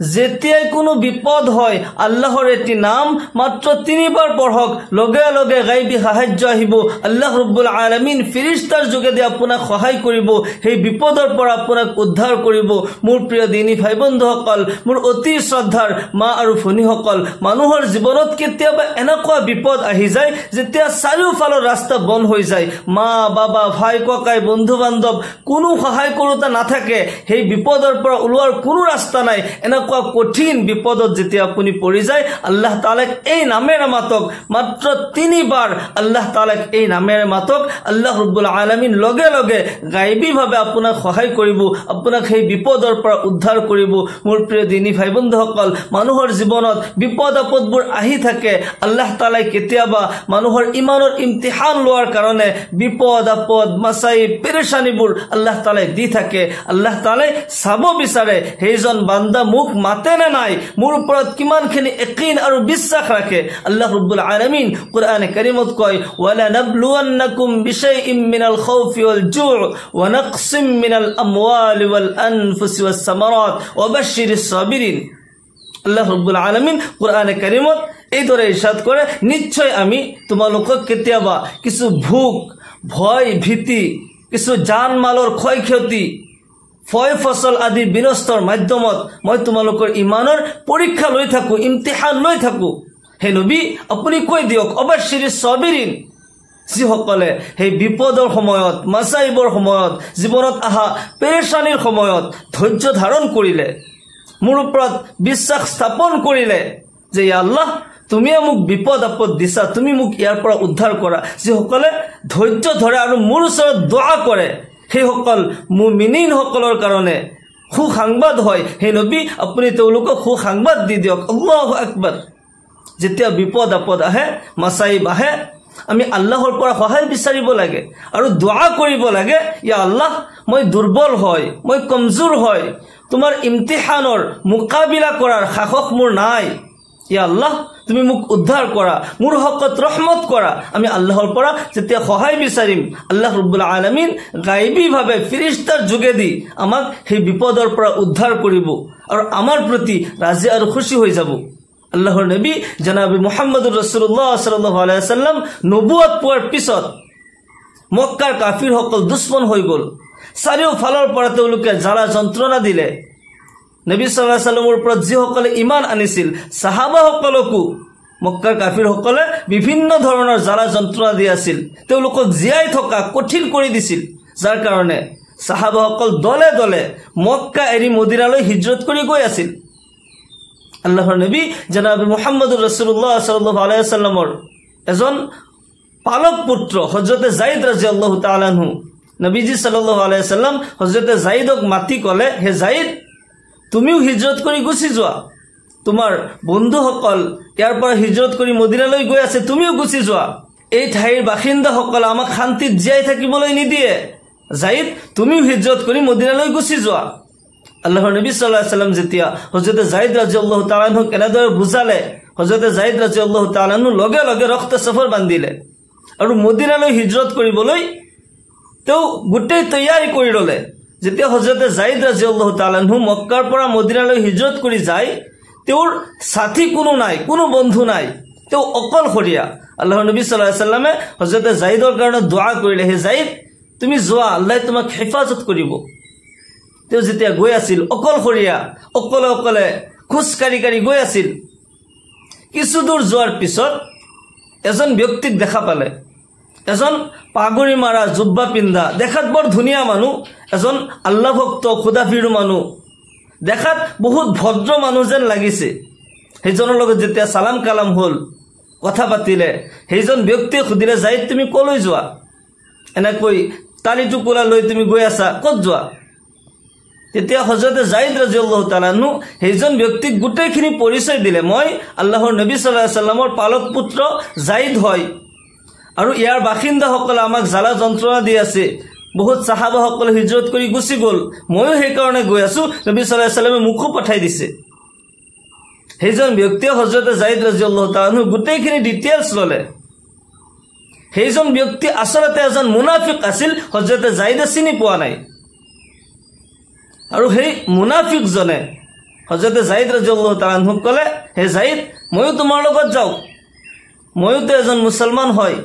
যেতিয়াই কোনো বিপদ হয় আল্লাহৰ এটি নাম মাত্ৰ 3 বাৰ পঢ়ক, লগে লগে গাইবী সাহায্য আহিব। আল্লাহ ৰব্বুল আলামিন ফেৰেশতাৰ যোগেদি আপোনাক সহায় কৰিব, সেই বিপদৰ পৰা আপোনাক উদ্ধাৰ কৰিব। মোৰ প্ৰিয় দিনী ভাই বন্ধুসকল, মোৰ অতি শ্ৰদ্ধাৰ মা আৰু ভনীসকল, মানুহৰ জীৱনত কেতিয়াবা এনেকুৱা বিপদ আহি যায় যেতিয়া চাৰিওফালৰ ৰাস্তা বন্ধ হৈ যায়, মা বাবা ভাই ককাই বন্ধু বান্ধৱ কোনো সহায় কৰোতা নাথাকে, সেই বিপদৰ পৰা ওলোৱাৰ কোনো ৰাস্তা নাই। এনেকুৱা কঠিন বিপদত যেতিয়া আপুনি পৰি যায়, আল্লাহ তাআলাক এই নামেৰে মাতক, মাত্ৰ 3 বাৰ আল্লাহ তাআলাক এই নামেৰে মাতক। আল্লাহ ৰব্বুল আলামিন লগে লগে গায়বীভাৱে আপোনাক সহায় কৰিব, আপোনাক সেই বিপদৰ পৰা উদ্ধাৰ কৰিব। মোৰ প্ৰিয় দিনী ভাই বন্ধুসকল, মানুহৰ জীৱনত বিপদ আপদবোৰ আহি থাকে। আল্লাহ তাআলাই কেতিয়াবা মানুহৰ ইমানৰ ইমতিহান লোৱাৰ কাৰণে বিপদ আপদ মাসাইব পেৰেশানিবোৰ আল্লাহ তাআলাই দি থাকে। আল্লাহ তাআলাই চাব বিচাৰে সেইজন বান্দা মোক মাতে না নাই, মোৰ ওপৰত কিমানখিনি ইয়াকিন আৰু বিশ্বাস ৰাখে। আল্লাহ ৰব্বুল আলামিন কোৰআনে কাৰীমত কয়, ওয়ালা নাবলুৱান্নাকুম বিশাইইম মিনাল খাউফি ওয়াল জু'উ ওয়া নাকসিম মিনাল আমওয়ালি ওয়াল আনফুসি ওয়াস সামারাত ওয়া বাশশিরিস সাবিরিন। আল্লাহ রব্বুল আলামিন কোরআনে কারীমত এই দৰে ইৰশাদ কৰে, নিশ্চয় আমি তোমালোকক কেতিয়াবা কিছু ভোক ভয় ভীতি, কিছু জান মালৰ ক্ষয় ক্ষতি, ফয় ফসল আদি বিনষ্টৰ মাধ্যমত মই তোমালোকৰ ইমানৰ পৰীক্ষা লৈ থাকো, ইমতিহান লৈ থাকো। হে নবী আপুনি কৈ দিয়ক, অবাশিৰিস সাবিৰিন, যিসকলে সেই বিপদৰ সময়ত মাসাইবৰ সময়ত জীৱনত আহা পেৰেশানিৰ সময়ত ধৈৰ্য ধাৰণ কৰিলে, মোৰ ওপৰত বিশ্বাস স্থাপন কৰিলে যে ইয়া আল্লাহ তুমি মোক বিপদ আপদ দিছা, তুমি মোক ইয়াৰ পৰা উদ্ধাৰ কৰা, যিসকলে ধৈৰ্য ধৰে আৰু মোৰ ওচৰত দোয়া কৰে, সেইসকল মুমিনিন সকলৰ কাৰণে সুসংবাদ হয়। হে নবী আপুনি তেওঁলোকক সুসংবাদ দি দিয়ক। আল্লাহু আকবার। যেতিয়া বিপদ আপদ আহে মাসাইব আহে, আমি আল্লাহৰ পৰা সহায় বিচাৰিব লাগে আৰু দোয়া কৰিব লাগে, ইয়া আল্লাহ মই দুৰ্বল হয়, মই কমজোৰ হয়, তোমাৰ ইমতিহানৰ মোকাবিলা কৰাৰ সাহস মোৰ নাই, ইয়া আল্লাহ তুমি মোক উদ্ধাৰ কৰা, মোৰ হকত ৰহমত কৰা। আমি আল্লাহৰ পৰা যেতিয়া সহায় বিচাৰিম, আল্লাহ ৰব্বুল আলামিন গায়বীভাৱে ফেৰেশতাৰ যোগেদি আমাক সেই বিপদৰ পৰা উদ্ধাৰ কৰিব আৰু আমাৰ প্ৰতি ৰাজি আৰু খুশি হৈ যাব। আল্লাহৰ নবী জনাবি মুহাম্মদুৰ ৰাসূলুল্লাহ সাল্লাল্লাহু আলাইহি ওয়াসাল্লাম নবুৱত পোৱাৰ পিছত মক্কাৰ কাফিৰসকল দুশ্মন হৈ গ'ল, চাৰিওফালৰ পৰা তেওঁলোকে জ্বালা যন্ত্ৰণা দিলে। নবী সাল্লাল্লাহু আলাইহি ওয়াসাল্লামৰ ওপৰত যিসকলে ইমান আনিছিল সাহাবাসকলকো মক্কাৰ কাফিৰসকলে বিভিন্ন ধৰণৰ জ্বালা যন্ত্ৰণা দি আছিল, তেওঁলোকক জীয়াই থকা কঠিন কৰি দিছিল, যাৰ কাৰণে সাহাবাসকল দলে দলে মক্কা এৰি মদিনালৈ হিজৰত কৰি গৈ আছিল। আল্লাহৰ নবী জনাব মুহাম্মদুৰ ৰাসূলুল্লাহ সাল্লাল্লাহু আলাইহি ওয়াসাল্লামৰ এজন পালক পুত্ৰ হযৰতে যায়েদ ৰাদিয়াল্লাহু তাআলা আনহু, নবীজি সাল্লাল্লাহু আলাইহি ওয়াসাল্লাম হযৰতে যায়েদক মাতি ক'লে, হে যায়েদ তুমিও হিজৰত কৰি গুচি যোৱা, তোমাৰ বন্ধুসকল ইয়াৰ পৰা হিজৰত কৰি মদিনালৈ গৈ আছে, তুমিও গুচি যোৱা, এই ঠাইৰ বাসিন্দাসকল আমাক শান্তিত জীয়াই থাকিবলৈ নিদিয়ে, যায়েদ তুমিও হিজৰত কৰি মদিনালৈ গুচি যোৱা। আল্লাহৰ নবী সাল্লাল্লাহু আলাইহি ওয়াসাল্লাম যেতিয়া হযৰতে যায়েদ ৰাদিয়াল্লাহু তাআলা আনহুক এনেদৰে বুজালে, হযৰতে যায়েদ ৰাদিয়াল্লাহু তাআলা আনহু লগে লগে ৰক্ত সফৰ বান্ধিলে আৰু মদিনালৈ হিজৰত কৰিবলৈ তেওঁ গোটেই তৈয়াৰী কৰি ল'লে। যেতিয়া হযৰতে যায়েদ ৰাদিয়াল্লাহু তাআলা আনহু মক্কাৰ পৰা মদিনালৈ হিজৰত কৰি যায়, তেওঁৰ সাথী কোনো নাই, কোনো বন্ধু নাই, তেওঁ অকলশৰীয়া। আল্লাহৰ নবী সাল্লাল্লাহু আলাইহি ওয়াসাল্লামে হযৰতে যায়েদৰ কাৰণে দোয়া কৰিলে, হে যায়েদ তুমি যোৱা, আল্লাহে তোমাক হেফাজত কৰিব। তেওঁ যেতিয়া গৈ আছিল অকলশৰীয়া, অকলে অকলে খোজ কাঢ়ি কাঢ়ি গৈ আছিল, কিছু দূৰ যোৱাৰ পিছত এজন ব্যক্তিক দেখা পালে, এজন পাগুৰি মাৰা জুব্বা পিন্ধা দেখাত বৰ ধুনীয়া মানুহ, এজন আল্লাহ ভক্ত খুদাফিৰু মানুহ, দেখাত বহুত ভদ্ৰ মানুহ যেন লাগিছে। সেইজনৰ লগত যেতিয়া সালাম কালাম হ'ল, কথা পাতিলে, সেইজন ব্যক্তিয়ে সুধিলে, যায়েদ তুমি কলৈ যোৱা, এনেকৈ তালি টোপোলা লৈ তুমি গৈ আছা, ক'ত যোৱা? তেতিয়া হযৰতে যায়েদ ৰাদিয়াল্লাহু তাআলা আনহু সেইজন ব্যক্তিক গোটেইখিনি পৰিচয় দিলে, মই আল্লাহৰ নবী সাল্লাল্লাহু আলাইহি ওয়াসাল্লামৰ পালক পুত্ৰ যায়েদ হয় আৰু ইয়াৰ বাসিন্দাসকলে আমাক জ্বালা যন্ত্ৰণা দি আছে, বহুত সাহাবাসকলে হিজৰত কৰি গুচি গ'ল, ময়ো সেইকাৰণে গৈ আছো, নবী সাল্লাল্লাহু আলাইহি ওয়াসাল্লামে মুখো পঠাই দিছে। সেইজন ব্যক্তিয়ে হযৰতে যায়েদ ৰাদিয়াল্লাহু তাআলা আনহু গোটেইখিনি ডিটেইলছ ল'লে। সেইজন ব্যক্তি আচলতে এজন মুনাফিক আছিল, হযৰতে যায়েদে চিনি পোৱা নাই। আৰু সেই মুনাফিকজনে হযৰতে যায়েদ ৰাদিয়াল্লাহু তাআলা আনহু কলে, হে যায়েদ, ময়ো তোমাৰ লগত যাওঁ, ময়ো তো এজন মুছলমান হয়।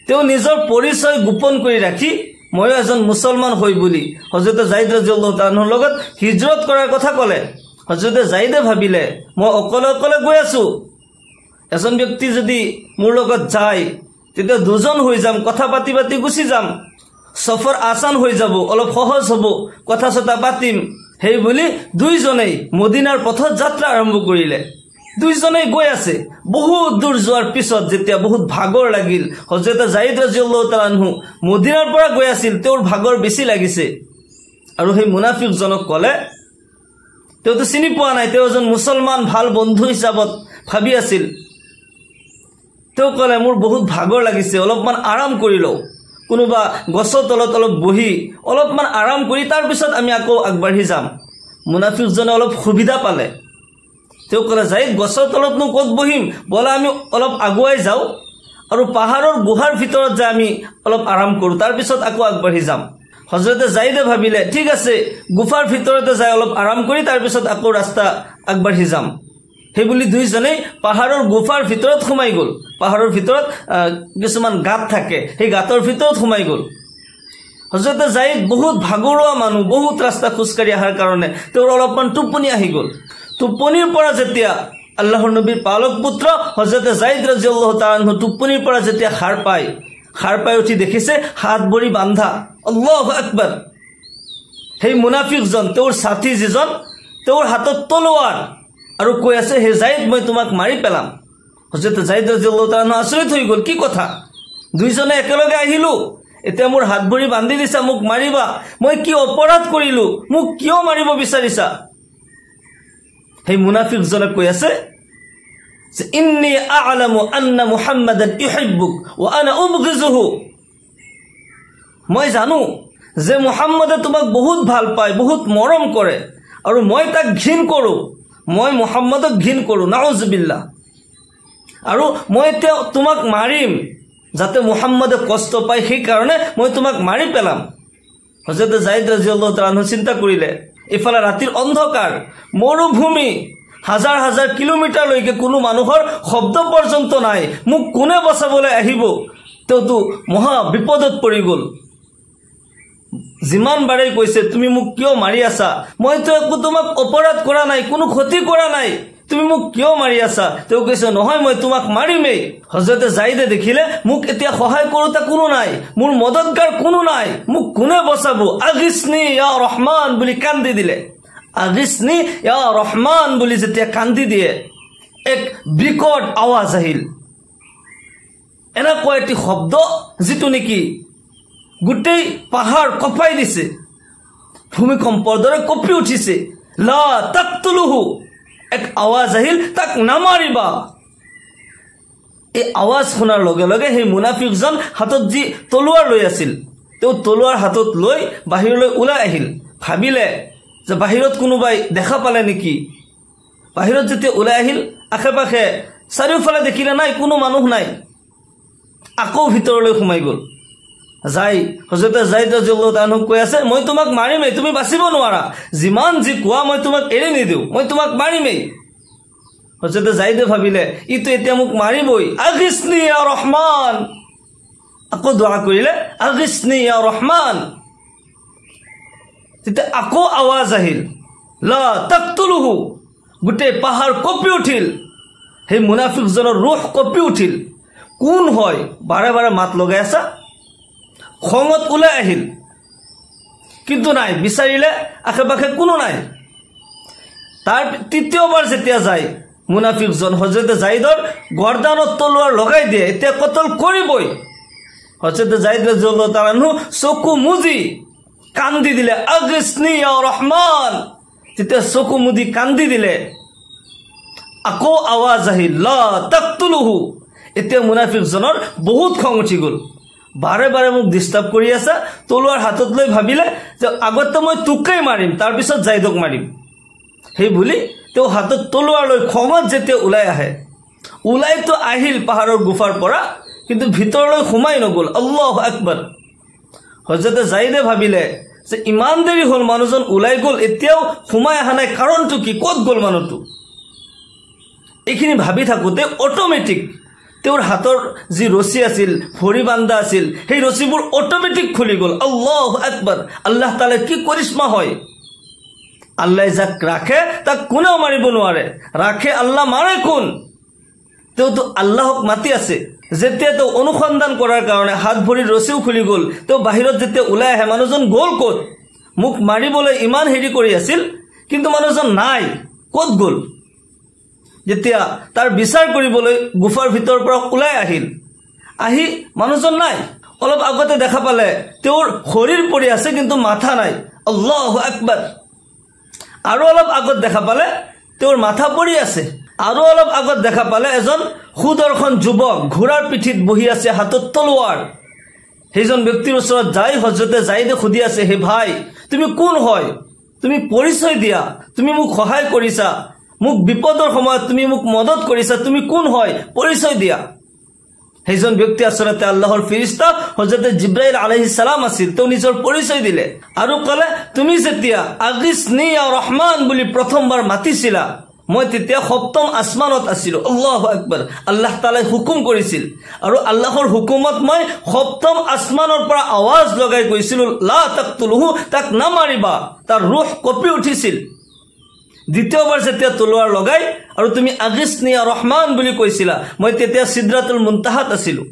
তেওঁ নিজৰ পৰিচয় গোপন কৰি ৰাখি ময়ো এজন মুছলমান হৈ বুলি হযৰতে যায়েদ ৰাদিয়াল্লাহু তাআলা আনহুৰ লগত হিজৰত কৰাৰ কথা ক'লে। হযরতে যায়েদে ভাবিলে, মই অকলে অকলে গৈ আছো, এজন ব্যক্তি যদি মোৰ লগত যায় তেতিয়া দুজন হৈ যাম, কথা পাতি পাতি গুচি যাম, সফৰ আসান হৈ যাব, অলপ সহজ হ'ব, কথা চথা পাতিম। সেই বুলি দুইজনেই মদিনাৰ পথত যাত্ৰা আৰম্ভ কৰিলে। দুইজনেই গৈ আছে। বহুত দূৰ যোৱাৰ পিছত যেতিয়া বহুত ভাগৰ লাগিল, হযৰতে যায়েদ ৰাদিয়াল্লাহু তাআলা আনহু মদিনাৰ পৰা গৈ আছিল, তেওঁৰ ভাগৰ বেছি লাগিছে। আৰু সেই মুনাফিকজনক ক'লে, তেওঁতো চিনি পোৱা নাই, তেওঁ এজন মুছলমান ভাল বন্ধু হিচাপত ভাবি আছিল। তেওঁ ক'লে, মোৰ বহুত ভাগৰ লাগিছে, অলপমান আৰাম কৰি লওঁ, কোনোবা গছৰ তলত অলপ বহি অলপমান আৰাম কৰি তাৰপিছত আমি আকৌ আগবাঢ়ি যাম। মুনাফিকজনে অলপ সুবিধা পালে। তেওঁ ক'লে, যায়েদ, গছৰ তলতনো ক'ত বহিম, ব'লা আমি অলপ আগুৱাই যাওঁ আৰু পাহাৰৰ গুহাৰ ভিতৰত যাই আমি অলপ আৰাম কৰোঁ, তাৰপিছত আকৌ আগবাঢ়ি যাম। হযৰতে যায়েদে ভাবিলে, ঠিক আছে, গুফাৰ ভিতৰতে যাই অলপ আৰাম কৰি তাৰপিছত আকৌ ৰাস্তা আগবাঢ়ি যাম। সেই বুলি দুইজনেই পাহাৰৰ গুফাৰ ভিতৰত সোমাই গ'ল। পাহাৰৰ ভিতৰত কিছুমান গাঁত থাকে, সেই গাঁতৰ ভিতৰত সোমাই গ'ল। হযৰতে যায়েদ বহুত ভাগৰুৱা মানুহ, বহুত ৰাস্তা খোজকাঢ়ি অহাৰ কাৰণে তেওঁৰ অলপমান টোপনি আহি গ'ল। টোপনিৰ পৰা যেতিয়া আল্লাহৰ নবীৰ পালক পুত্ৰ হযৰতে যায়েদ ৰাদিয়াল্লাহু তাআলা আনহু টোপনিৰ পৰা যেতিয়া সাৰ পাই উঠি দেখিছে হাত ভৰি বান্ধা। আল্লাহু আকবাৰ। সেই মুনাফিকজন, তেওঁৰ সাথী যিজন, তেওঁৰ হাতত তলোৱাৰ আৰু কৈ আছে, হে যায়েদ, মই তোমাক মাৰি পেলাম। হযৰতে যায়েদ ৰাদিয়াল্লাহু তাআলা আনহু আচৰিত হৈ গ'ল, কি কথা, দুইজনে একেলগে আহিলো, এতিয়া মোৰ হাত ভৰি বান্ধি দিছা, মোক মাৰিবা, মই কি অপৰাধ কৰিলো, মোক কিয় মাৰিব বিচাৰিছা? সেই মুনাফিকজনে কৈ আছে, ইন্নী আ'লামু আন্না মুহাম্মাদান ইউহিব্বুক ওয়া আনা উবগিজুহু। মই জানো যে মুহাম্মদে তোমাক বহুত ভাল পায়, বহুত মৰম কৰে, আৰু মই তাক ঘৃণ কৰোঁ, মই মুহাম্মদক ঘৃণ কৰোঁ, নাউজুবিল্লাহ। আৰু মই এতিয়া তোমাক মাৰিম, যাতে মুহাম্মদে কষ্ট পায়, সেইকাৰণে মই তোমাক মাৰি পেলাম। হযৰতে যায়েদ ৰাদিয়াল্লাহু তাআলা আনহু চিন্তা কৰিলে, ইফালে ৰাতিৰ অন্ধকাৰ, মৰুভূমি, হাজাৰ হাজাৰ কিলোমিটাৰলৈকে কোনো মানুহৰ শব্দ পৰ্যন্ত নাই, মোক কোনে বচাবলৈ আহিব? তেওঁতো মহা বিপদত পৰি গ'ল। যিমান বাৰেই কৈছে, তুমি মোক কিয় মাৰি আছা, মইতো একো তোমাক অপৰাধ কৰা নাই, কোনো ক্ষতি কৰা নাই, তুমি মোক কিয় মাৰি আছা? তেওঁ কৈছে, নহয়, মই তোমাক মাৰিমেই। হযৰতে যায়েদে দেখিলে মোক এতিয়া সহায় কৰোতা কোনো নাই, মোৰ মদতগাৰ কোনো নাই, মোক কোনে বচাব? আগিছনি ইয়া ৰহমান বুলি কান্দি দিলে। আগিছনি ইয়া ৰহমান বুলি যেতিয়া কান্দি দিয়ে, এক বিকট আৱাজ আহিল। এনেকুৱা এটি শব্দ যিটো নেকি গোটেই পাহাৰ কঁপাই দিছে, ভূমিকম্পৰ দৰে কঁপি উঠিছে। লা তাকতুলুহু, এক আৱাজ আহিল, তাক নামাৰিবা। এই আৱাজ শুনাৰ লগে লগে সেই মুনাফিকজন হাতত যি তলোৱাৰ লৈ আছিল, তেওঁ তলোৱাৰ হাতত লৈ বাহিৰলৈ ওলাই আহিল। ভাবিলে যে বাহিৰত কোনোবাই দেখা পালে নেকি। বাহিৰত যেতিয়া ওলাই আহিল, আশে পাশে চাৰিওফালে দেখিলে নাই, কোনো মানুহ নাই। আকৌ ভিতৰলৈ সোমাই গ'ল। যাই হযৰতে যায়েদ ৰাদিয়াল্লাহু তাআলা কৈ আছে, মই তোমাক মাৰিমেই, তুমি বাচিব নোৱাৰা, যিমান যি কোৱা মই তোমাক এৰি নিদিওঁ, মই তোমাক মাৰিমেই। হযৰতে যায়েদে ভাবিলে, ইটো এতিয়া মোক মাৰিবই। আগিছনি ইয়া ৰহমান, আকৌ দোৱা কৰিলে, আগিছনি ইয়া ৰহমান। তেতিয়া আকৌ আৱাজ আহিল, লা তাকতুলুহু। গোটেই পাহাৰ কঁপি উঠিল, সেই মুনাফিকজনৰ ৰুহ কঁপি উঠিল। কোন হয়? বাৰে বাৰে মাত লগাই আছা। খঙত ওলাই আহিল, কিন্তু নাই, বিচাৰিলে আশে পাশে কোনো নাই। তাৰ তৃতীয়বাৰ যেতিয়া যায়, মুনাফিকজন হযৰতে যায়েদৰ গৰ্দানত তলোৱাৰ লগাই দিয়ে, এতিয়া কতল কৰিবই। হযৰতে যায়েদ ৰাদিয়াল্লাহু তাআলা আনহু চকু মুজি কান্দি দিলে, আগিছনি ইয়া ৰহমান। তেতিয়া চকু মুদি কান্দি দিলে। আকৌ আৱাজ আহিল, লা তাকতুলুহু। এতিয়া মুনাফিকজনৰ বহুত খং উঠি গ'ল। বাৰে বাৰে মোক ডিষ্টাৰ্ব কৰি আছা, তলোৱাৰ হাতত লৈ ভাবিলে যে আগতে মই তোকেই মাৰিম, তাৰপিছত যায়েদক মাৰিম। সেই বুলি তেওঁ হাতত তলোৱাৰ লৈ খঙত যেতিয়া ওলাই আহে, ওলাইতো আহিল পাহাৰৰ গুফাৰ পৰা, কিন্তু ভিতৰলৈ সোমাই নগ'ল। আল্লাহু আকবাৰ। হযৰতে যায়েদে ভাবিলে যে ইমান দেৰি হ'ল, মানুহজন ওলাই গ'ল, এতিয়াও সোমাই অহা নাই, কাৰণটো কি, ক'ত গ'ল মানুহটো? এইখিনি ভাবি থাকোঁতে অট'মেটিক তেওঁৰ হাতৰ যি ৰছী আছিল, ভৰি বান্ধা আছিল, সেই ৰছীবোৰ অট'মেটিক খুলি গ'ল। আল্লাহু আকবাৰ! আল্লাহ তাআলাৰ কি কৰিশ্মা হয়! আল্লাহ যাক ৰাখে তাক কোনেও মাৰিব নোৱাৰে, ৰাখে আল্লাহ, মাৰে কোন? তেওঁতো আল্লাহক মাতি আছে। যেতিয়া তেওঁ অনুসন্ধান কৰাৰ কাৰণে হাত ভৰিৰ ৰছীও খুলি গ'ল, তেওঁ বাহিৰত যেতিয়া ওলাই আহে, মানুহজন গ'ল ক'ত? মোক মাৰিবলৈ ইমান হেৰি কৰি আছিল, কিন্তু মানুহজন নাই, ক'ত গ'ল? যেতিয়া তাৰ বিচাৰ কৰিবলৈ গুফাৰ ভিতৰৰ পৰা ওলাই আহিল, আহি মানুহজন নাই। অলপ আগতে দেখা পালে তেওঁৰ শৰীৰ পৰি আছে, কিন্তু মাথা নাই। আল্লাহু আকবাৰ! আৰু অলপ আগত দেখা পালে তেওঁৰ মাথা পৰি আছে। আৰু অলপ আগত দেখা পালে এজন সুদৰ্শন যুৱক ঘোঁৰাৰ পিঠিত বহি আছে, হাতত তলোৱাৰ। সেইজন ব্যক্তিৰ ওচৰত যাই হজৰতে জাইদে সুধি আছে, হে ভাই, তুমি কোন হয়? তুমি পৰিচয় দিয়া, তুমি মোক সহায় কৰিছা, মোক বিপদৰ সময়ত তুমি মোক মদত কৰিছা, তুমি কোন হয়? পৰিচয় দিয়া। সেইজন ব্যক্তি আচলতে আল্লাহৰ ফেৰেশতা হযৰত জিব্ৰাইল আলাইহিস সালাম আছিল। তেওঁ নিজৰ পৰিচয় দিলে আৰু ক'লে, তুমি যেতিয়া আগিসনি ইয়া ৰহমান বুলি প্ৰথমবাৰ মাতিছিলা, মই তেতিয়া সপ্তম আসমানত আছিলো। আল্লাহু আকবাৰ! আল্লাহ তাআলাই হুকুম কৰিছিল আৰু আল্লাহৰ হুকুমত মই সপ্তম আসমানৰ পৰা আৱাজ লগাই কৈছিলো, লা তাকতুলহু, তাক নামাৰিবা। তাৰ ৰূহ কঁপি উঠিছিল। দ্বিতীয়বাৰ যেতিয়া তলোৱাৰ লগাই আৰু তুমি আগিসনি ইয়া ৰহমান বুলি কৈছিলা, মই তেতিয়া সিদৰাতুল মুনতাহাত আছিলো।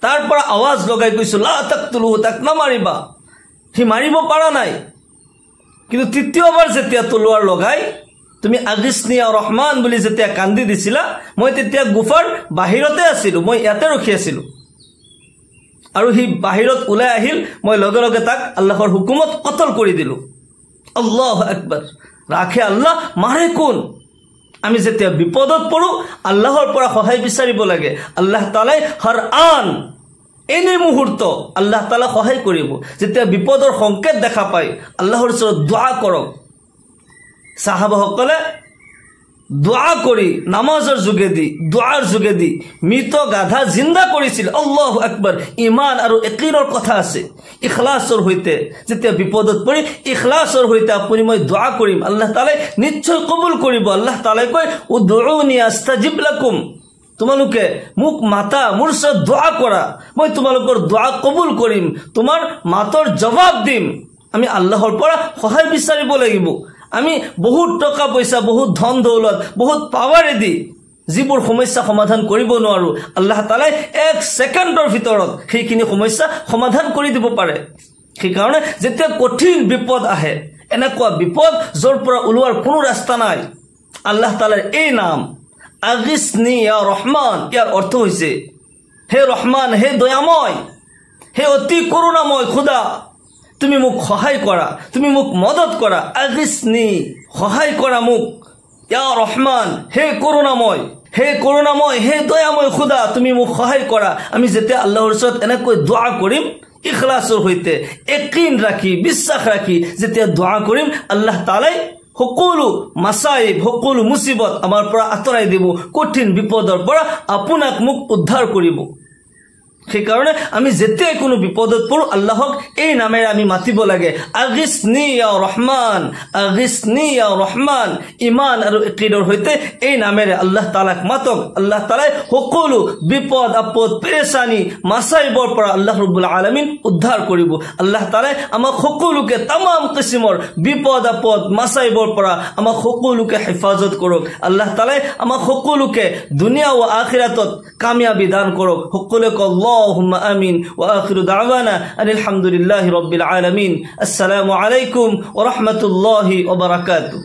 তাৰ পৰা আৱাজ লগাই কৈছো, লা তাকতুলহু, তাক নামাৰিবা। সি মাৰিব পৰা নাই। কিন্তু তৃতীয়বাৰ যেতিয়া তলোৱাৰ লগাই তুমি আগিসনি ইয়া ৰহমান বুলি যেতিয়া কান্দি দিছিলা, মই তেতিয়া গুফাৰ বাহিৰতে আছিলো, মই ইয়াতে ৰখি আছিলো। আৰু সি বাহিৰত ওলাই আহিল, মই লগে লগে তাক আল্লাহৰ হুকুমত কতল কৰি দিলো। আল্লাহু আকবাৰ! ৰাখে আল্লাহ, মাৰে কোন? আমি যেতিয়া বিপদত পৰো আল্লাহৰ পৰা সহায় বিচাৰিব লাগে। আল্লাহ তাআলাই হৰ আন, এনে মুহূৰ্ত আল্লাহ তাআলা সহায় কৰিব। যেতিয়া বিপদৰ সংকেত দেখা পায় আল্লাহৰ ওচৰত দোয়া কৰক। সাহাবাসকলে দোয়া কৰি নামাজৰ যোগেদি, দোৱাৰ যোগেদি মৃত গাধা জিন্দা কৰিছিল। আল্লাহু আকবাৰ! ইমান আৰু ইয়াকিনৰ কথা আছে। ইখলাছৰ সৈতে যেতিয়া বিপদত পৰি ইখলাছৰ সৈতে আপুনি মই দোয়া কৰিম, আল্লাহ তাআলাই নিশ্চয় কবুল কৰিব। আল্লাহ তাআলাই কয়, উদউনি আস্তাজিব লাকুম, তোমালোকে মোক মাতা, মোৰ ওচৰত দোয়া কৰা, মই তোমালোকৰ দোয়া কবুল কৰিম, তোমাৰ মাতৰ জবাব দিম। আমি আল্লাহৰ পৰা সহায় বিচাৰিব লাগিব। আমি বহুত টকা পইচা, বহুত ধন দৌলত, বহুত পাৱাৰেদি যিবোৰ সমস্যা সমাধান কৰিব নোৱাৰো, আল্লাহ তাআলাই 1 ছেকেণ্ডৰ ভিতৰত সেইখিনি সমস্যা সমাধান কৰি দিব পাৰে। সেইকাৰণে যেতিয়া কঠিন বিপদ আহে, এনেকুৱা বিপদ য'ৰ পৰা ওলোৱাৰ কোনো ৰাস্তা নাই, আল্লাহ তাআলাৰ এই নাম আগিসনি ইয়া ৰহমান, ইয়াৰ অৰ্থ হৈছে, হে ৰহমান, হে দয়াময়, হে অতি কৰুণাময় খুদা, তুমি মোক সহায় কৰা, তুমি মোক মদত কৰা। আগিসনি, সহায় কৰা মোক। ইয়া ৰহমান, হে কৰুণাময়, হে কৰুণাময়, হে দয়াময় খুদা, তুমি মোক সহায় কৰা। আমি যেতিয়া আল্লাহৰ ওচৰত এনেকৈ দোয়া কৰিম, ইখলাছৰ সৈতে ইয়াকিন ৰাখি, বিশ্বাস ৰাখি যেতিয়া দোয়া কৰিম, আল্লাহ তাআলাই সকলো মাসাইব, সকলো মুসিবত আমাৰ পৰা আঁতৰাই দিব। কঠিন বিপদৰ পৰা আপোনাক মোক উদ্ধাৰ কৰিব। সেইকাৰণে আমি যেতিয়াই কোনো বিপদত পৰো আল্লাহক এই নামেৰে আমি মাতিব লাগে, আগিসনি ইয়া ৰহমান, আগিসনি ইয়া ৰহমান। ইমান আৰু ইয়াকিনৰ সৈতে এই নামেৰে আল্লাহ তাআলাক মাতক। আল্লাহ তাআলাই সকলো বিপদ আপদ, পেৰেশানি, মাসাইবৰ পৰা আল্লাহ ৰাব্বুল আলামিন উদ্ধাৰ কৰিব। আল্লাহ তাআলাই আমাক সকলোকে তামাম কিসমৰ বিপদ আপদ, মাসাইবৰ পৰা আমাক সকলোকে হেফাজত কৰক। আল্লাহ তাআলাই আমাক সকলোকে দুনিয়া ও আখিৰাতত কামিয়াবি দান কৰক। সকলোকে اللهم آمين وآخر دعوانا أن الحمد لله رب العالمين. السلام عليكم ورحمة الله وبركاته.